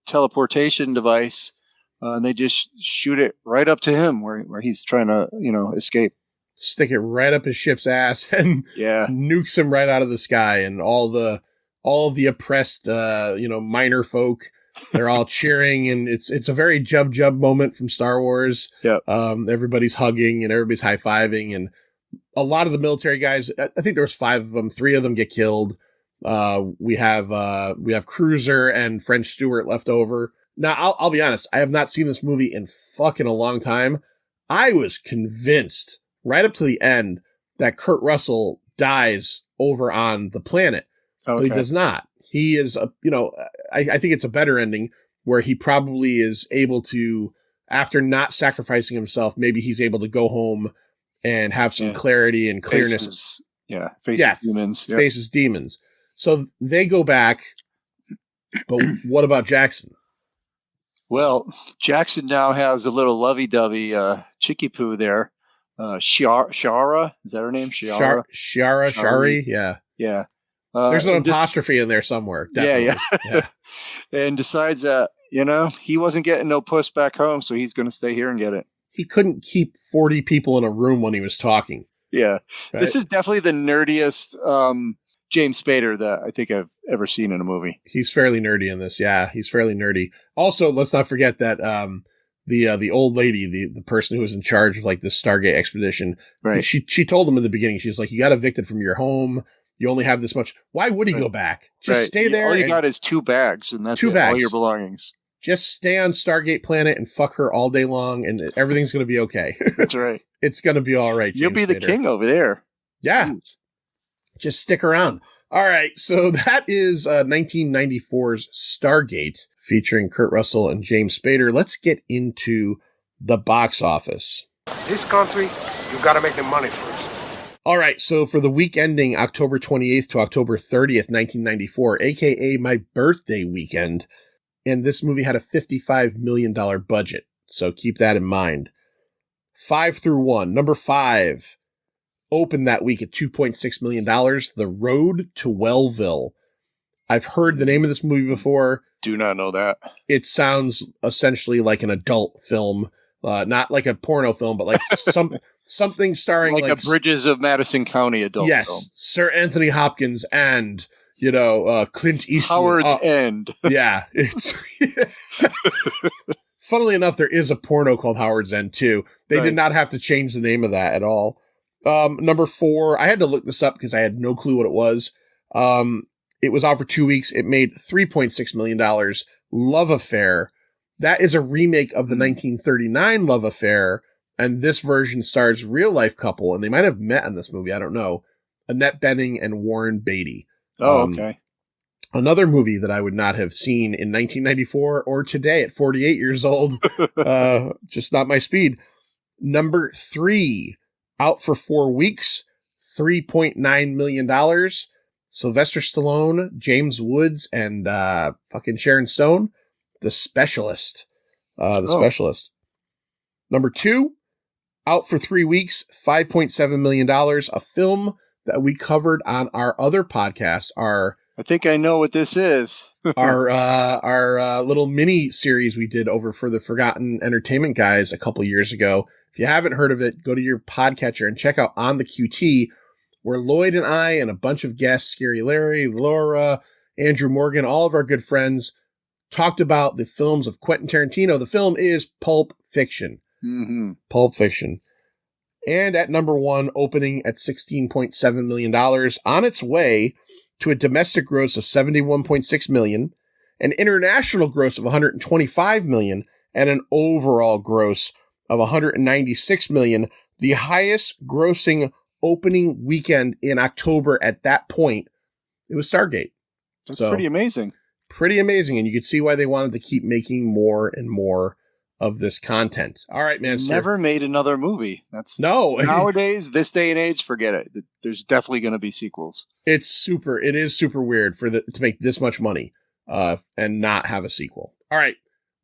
teleportation device. And they just shoot it right up to him where he's trying to, escape. Stick it right up his ship's ass and nukes him right out of the sky. And all of the oppressed, minor folk, they're all cheering. And it's a very Jub moment from Star Wars. Yep. Everybody's hugging and everybody's high-fiving. And a lot of the military guys, I think there was 5 of them, 3 of them get killed. We have Cruiser and French Stewart left over. Now, I'll be honest, I have not seen this movie in fucking a long time. I was convinced right up to the end that Kurt Russell dies over on the planet, but he does not. He is, I think it's a better ending where he probably is able to, after not sacrificing himself, maybe he's able to go home and have some clarity and clearness. Faces demons. Yep. Faces demons. So they go back, but what about Jackson? Well, Jackson now has a little lovey-dovey chickie poo there. Shara, is that her name? Shari, yeah. Yeah. There's an apostrophe in there somewhere. Definitely. Yeah. And decides that, he wasn't getting no puss back home, so he's going to stay here and get it. He couldn't keep 40 people in a room when he was talking. Yeah. Right? This is definitely the nerdiest James Spader that I think I've ever seen in a movie. He's fairly nerdy in this. Yeah, he's fairly nerdy. Also, let's not forget that the old lady, the person who was in charge of like the Stargate expedition, right? She told him in the beginning, she's like, you got evicted from your home. You only have this much. Why would he go back? Just stay there. All you got is 2 bags, and that's all your belongings. Just stay on Stargate planet and fuck her all day long, and everything's going to be okay. That's right. It's going to be all right. You'll be the king over there. Yeah. Jeez. Just stick around. All right. So that is 1994's Stargate featuring Kurt Russell and James Spader. Let's get into the box office. This country, you got to make the money first. All right. So for the week ending October 28th to October 30th, 1994, aka my birthday weekend, and this movie had a $55 million budget. So keep that in mind. 5 through 1. Number 5 opened that week at $2.6 million. The Road to Wellville. I've heard the name of this movie before. Do not know that. It sounds essentially like an adult film, not like a porno film, but like something starring like a Bridges of Madison County adult film. Yes, Sir Anthony Hopkins and Clint Eastwood. Howard's End. Yeah, it's. Funnily enough, there is a porno called Howard's End too. They did not have to change the name of that at all. Number 4, I had to look this up because I had no clue what it was. It was out for 2 weeks. It made $3.6 million. Love Affair. That is a remake of the 1939 Love Affair, and this version stars real life couple, and they might have met in this movie. I don't know. Annette Bening and Warren Beatty. Oh, okay. Another movie that I would not have seen in 1994 or today at 48 years old. Just not my speed. Number 3, out for 4 weeks, $3.9 million. Sylvester Stallone, James Woods, and fucking Sharon Stone. The Specialist. Specialist. Number 2, out for 3 weeks, $5.7 million. A film that we covered on our other podcast, I think I know what this is. our little mini series we did over for the Forgotten Entertainment guys a couple years ago. If you haven't heard of it, go to your podcatcher and check out On the QT, where Lloyd and I and a bunch of guests, Scary Larry, Laura, Andrew Morgan, all of our good friends, talked about the films of Quentin Tarantino. The film is Pulp Fiction. Mm-hmm. Pulp Fiction. And at number 1, opening at $16.7 million, on its way to a domestic gross of $71.6 million, an international gross of $125 million, and an overall gross of 196 million, the highest grossing opening weekend in October at that point. It was Stargate. That's pretty amazing. Pretty amazing. And you could see why they wanted to keep making more and more of this content. All right, man. Never made another movie. No. Nowadays, this day and age, forget it. There's definitely going to be sequels. It is super weird to make this much money and not have a sequel. All right.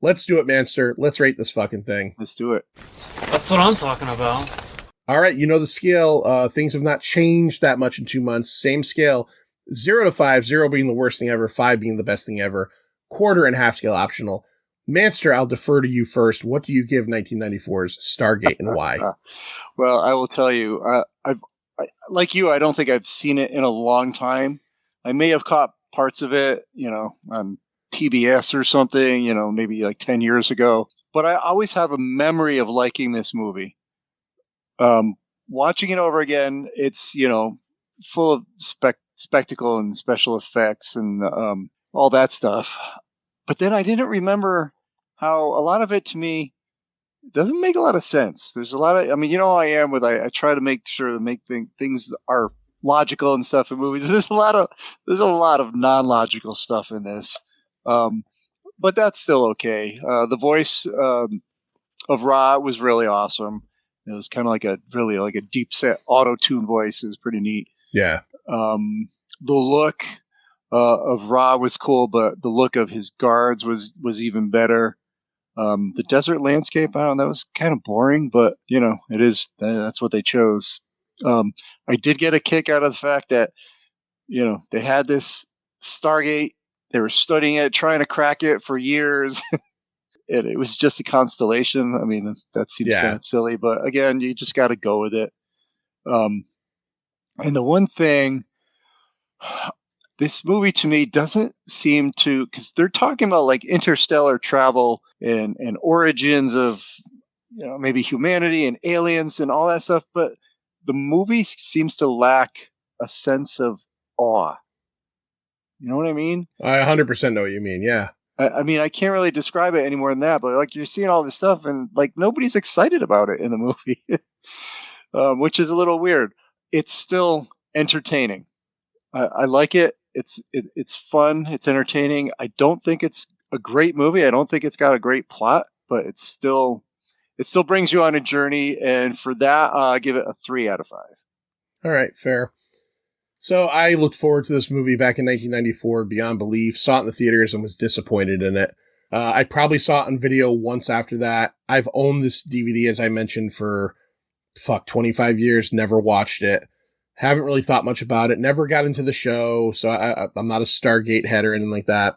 Let's do it, Manster. Let's rate this fucking thing. Let's do it. That's what I'm talking about. All right. You know the scale. Things have not changed that much in 2 months. Same scale. 0 to 5, 0 being the worst thing ever, 5 being the best thing ever, quarter and half scale optional. Manster, I'll defer to you first. What do you give 1994's Stargate and why? Well, I will tell you, like you, I don't think I've seen it in a long time. I may have caught parts of it, on TBS or something, maybe like 10 years ago. But I always have a memory of liking this movie. Watching it over again, it's, full of spectacle and special effects and all that stuff. But then I didn't remember how a lot of it to me doesn't make a lot of sense. There's a lot of, how I am with, I try to make sure to make things are logical and stuff in movies. There's a lot of non-logical stuff in this. But that's still okay. The voice of Ra was really awesome. It was kind of like a deep set auto-tune voice. It was pretty neat. Yeah. The look of Ra was cool, but the look of his guards was even better. The desert landscape, I don't know, that was kind of boring, but that's what they chose. I did get a kick out of the fact that, they had this Stargate, they were studying it, trying to crack it for years. It was just a constellation. I mean, that seems kind of silly, but again, you just got to go with it. And the one thing, this movie to me doesn't seem to, because they're talking about like interstellar travel and origins of, maybe humanity and aliens and all that stuff, but the movie seems to lack a sense of awe. You know what I mean? I 100% know what you mean. Yeah. I mean, I can't really describe it any more than that, but like you're seeing all this stuff and like nobody's excited about it in the movie, which is a little weird. It's still entertaining. I like it. It's fun. It's entertaining. I don't think it's a great movie. I don't think it's got a great plot, but it still brings you on a journey. And for that, I give it a 3 out of 5. All right, fair. So I looked forward to this movie back in 1994, beyond belief, saw it in the theaters and was disappointed in it. I probably saw it on video once after that. I've owned this DVD, as I mentioned, for 25 years, never watched it. Haven't really thought much about it, never got into the show, so I'm not a Stargate head or anything like that.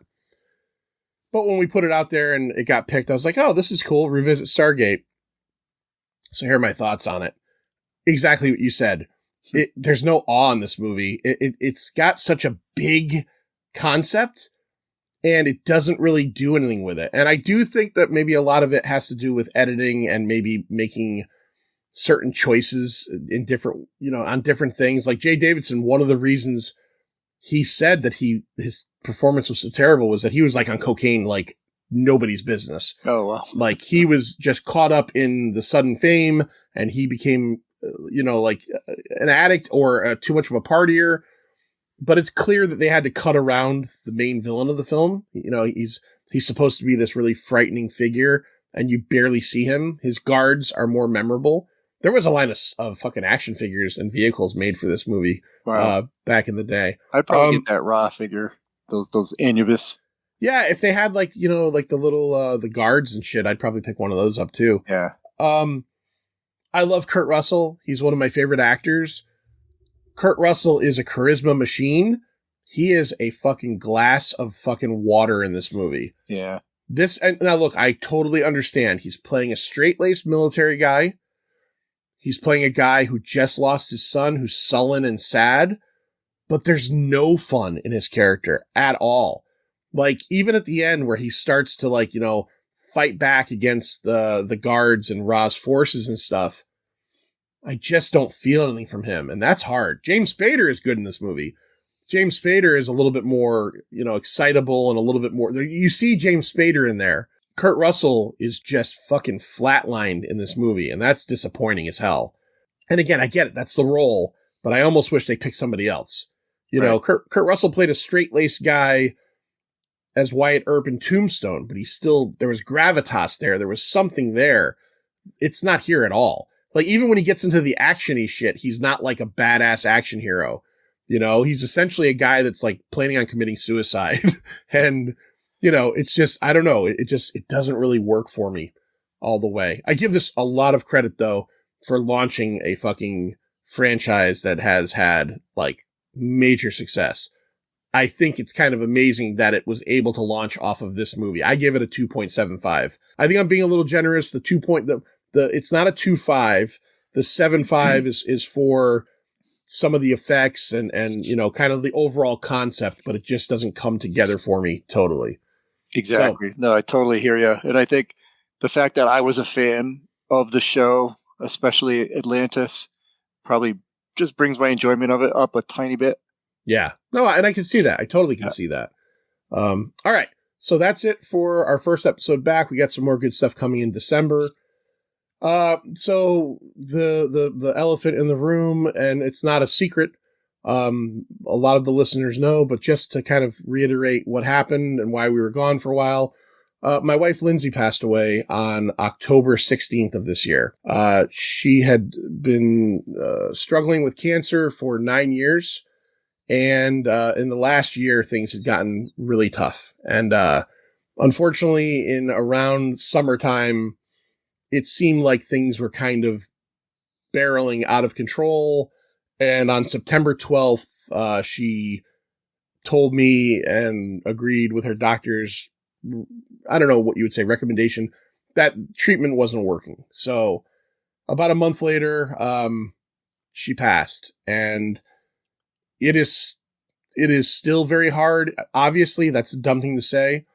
But when we put it out there and it got picked, I was like, oh, this is cool, revisit Stargate. So here are my thoughts on it. Exactly what you said. There's no awe in this movie. It's got such a big concept, and it doesn't really do anything with it. And I do think that maybe a lot of it has to do with editing and maybe making certain choices in different, on different things. Like Jay Davidson, one of the reasons he said that his performance was so terrible was that he was like on cocaine, like nobody's business. Oh, wow. Like he was just caught up in the sudden fame and he became, like an addict or too much of a partier. But it's clear that they had to cut around the main villain of the film. He's supposed to be this really frightening figure and you barely see him. His guards are more memorable. There was a line of fucking action figures and vehicles made for this movie. Wow. Back in the day. I'd probably get that Raw figure, those Anubis. Yeah, if they had like the little the guards and shit, I'd probably pick one of those up too. Yeah. I love Kurt Russell. He's one of my favorite actors. Kurt Russell is a charisma machine. He is a fucking glass of fucking water in this movie. Yeah. Now look, I totally understand. He's playing a straight-laced military guy. He's playing a guy who just lost his son, who's sullen and sad, but there's no fun in his character at all. Like, even at the end where he starts to fight back against the guards and Ra's forces and stuff, I just don't feel anything from him. And that's hard. James Spader is good in this movie. James Spader is a little bit more, excitable and a little bit more. You see James Spader in there. Kurt Russell is just fucking flatlined in this movie, and that's disappointing as hell. And again, I get it. That's the role, but I almost wish they picked somebody else. You know, Kurt Russell played a straight-laced guy as Wyatt Earp in Tombstone, but there was gravitas there. There was something there. It's not here at all. Like, even when he gets into the action-y shit, he's not like a badass action hero. You know, he's essentially a guy that's like planning on committing suicide. And, you know, it's just, I don't know. It doesn't really work for me all the way. I give this a lot of credit though for launching a fucking franchise that has had like major success. I think it's kind of amazing that it was able to launch off of this movie. I give it a 2.75. I think I'm being a little generous. It's not a 2.5. The 7.5 is for some of the effects and, you know, kind of the overall concept, but it just doesn't come together for me totally. Exactly. No, I totally hear you. And I think the fact that I was a fan of the show, especially Atlantis, probably just brings my enjoyment of it up a tiny bit. Yeah. No, and I can see that. I totally can see that. All right. So that's it for our first episode back. We got some more good stuff coming in December. So the elephant in the room, and it's not a secret. A lot of the listeners know, but just to kind of reiterate what happened and why we were gone for a while. My wife, Lindsay, passed away on October 16th of this year. She had been, struggling with cancer for 9 years. And, in the last year, things had gotten really tough. And, unfortunately, in around summertime, it seemed like things were kind of barreling out of control. And on September 12th, she told me and agreed with her doctor's, I don't know what you would say, recommendation, that treatment wasn't working. So about a month later, she passed. And it is still very hard. Obviously, that's a dumb thing to say.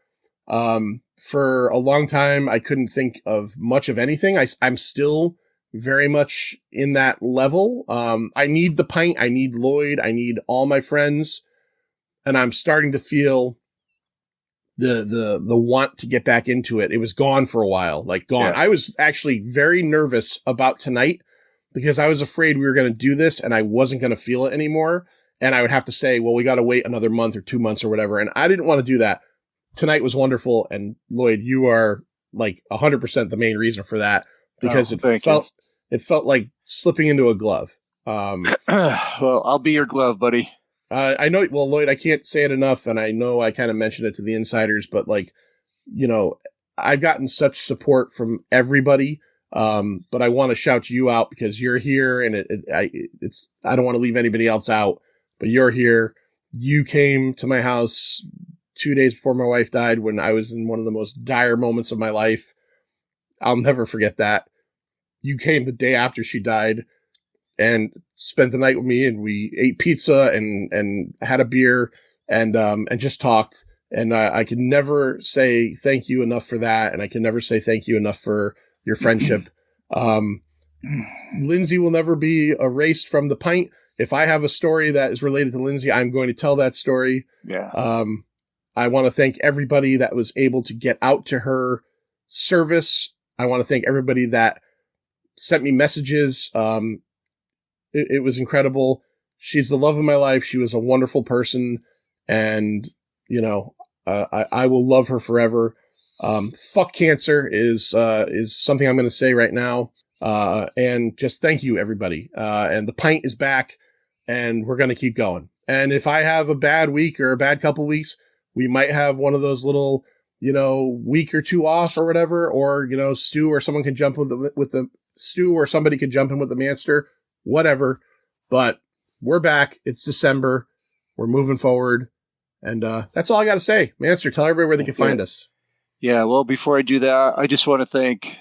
For a long time, I couldn't think of much of anything. I'm still very much in that level. I need the Pint. I need Lloyd. I need all my friends. And I'm starting to feel the want to get back into it. It was gone for a while, like gone. Yeah. I was actually very nervous about tonight because I was afraid we were going to do this and I wasn't going to feel it anymore. And I would have to say, well, we got to wait another month or 2 months or whatever. And I didn't want to do that. Tonight was wonderful. And Lloyd, you are like 100% the main reason for that because it felt like slipping into a glove. Well, I'll be your glove, buddy. I know, well, Lloyd, I can't say it enough. And I know I kind of mentioned it to the insiders, but like, you know, I've gotten such support from everybody. But I want to shout you out because you're here and I don't want to leave anybody else out, but you're here. You came to my house 2 days before my wife died when I was in one of the most dire moments of my life. I'll never forget that. You came the day after she died and spent the night with me, and we ate pizza and had a beer and just talked. And I could never say thank you enough for that. And I can never say thank you enough for your friendship. Lindsay will never be erased from the Pint. If I have a story that is related to Lindsay, I'm going to tell that story. Yeah. I want to thank everybody that was able to get out to her service. I want to thank everybody that sent me messages. It was incredible. She's the love of my life. She was a wonderful person. And, you know, I will love her forever. Fuck cancer is something I'm going to say right now. And just thank you, everybody. And the Pint is back and we're going to keep going. And if I have a bad week or a bad couple weeks, we might have one of those little, you know, week or two off or whatever, or, you know, Stu or someone can jump with the Stu or somebody could jump in with the Manster, whatever. But we're back. It's December. We're moving forward. And, that's all I got to say. Manster, tell everybody where they can find us. Yeah. Well, before I do that, I just want to thank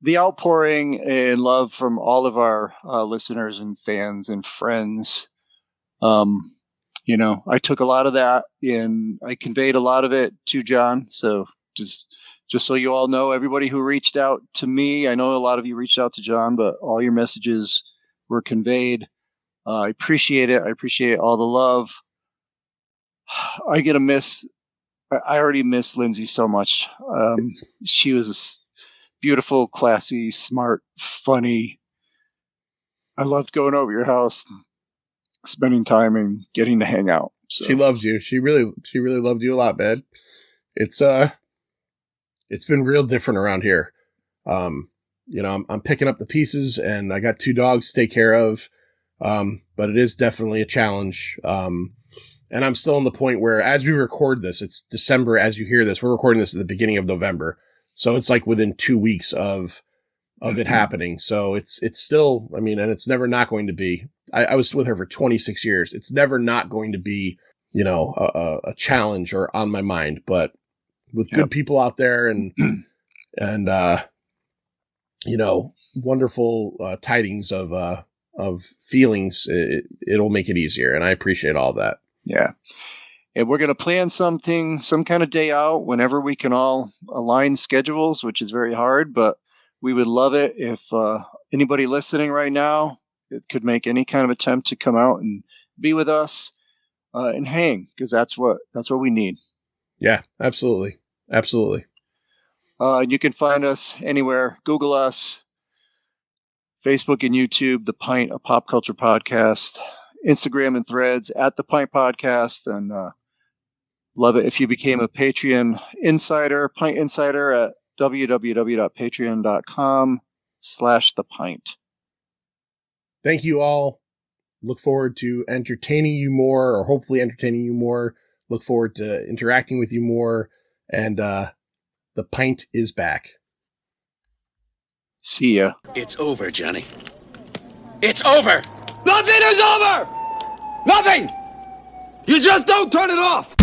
the outpouring and love from all of our listeners and fans and friends. You know, I took a lot of that and I conveyed a lot of it to John. So just so you all know, everybody who reached out to me, I know a lot of you reached out to John, but all your messages were conveyed. I appreciate it. I appreciate all the love. I'm going to miss I already miss Lindsay so much. She was beautiful, classy, smart, funny. I loved going over your house, spending time, and getting to hang out. So. She loved you. She really loved you a lot, man. It's been real different around here. I'm picking up the pieces, and I got 2 dogs to take care of. But it is definitely a challenge. And I'm still in the point where, as we record this, it's December. As you hear this, we're recording this at the beginning of November. So it's like within 2 weeks of it happening. So it's still, and it's never not going to be. I was with her for 26 years. It's never not going to be, a challenge or on my mind, but with good people out there and wonderful tidings of feelings, it'll make it easier. And I appreciate all of that. Yeah. And we're going to plan some kind of day out whenever we can all align schedules, which is very hard, but we would love it if anybody listening right now could make any kind of attempt to come out and be with us and hang, because that's what we need. Yeah, absolutely. Absolutely. You can find us anywhere. Google us, Facebook and YouTube, The Pint, a pop culture podcast, Instagram and Threads at The Pint Podcast, and love it if you became a Patreon insider, Pint Insider, at www.patreon.com/thepint. Thank you all. Look forward to entertaining you more, or hopefully entertaining you more. Look forward to interacting with you more. And The Pint is back. See ya. It's over, Johnny. It's over! Nothing is over! Nothing! You just don't turn it off!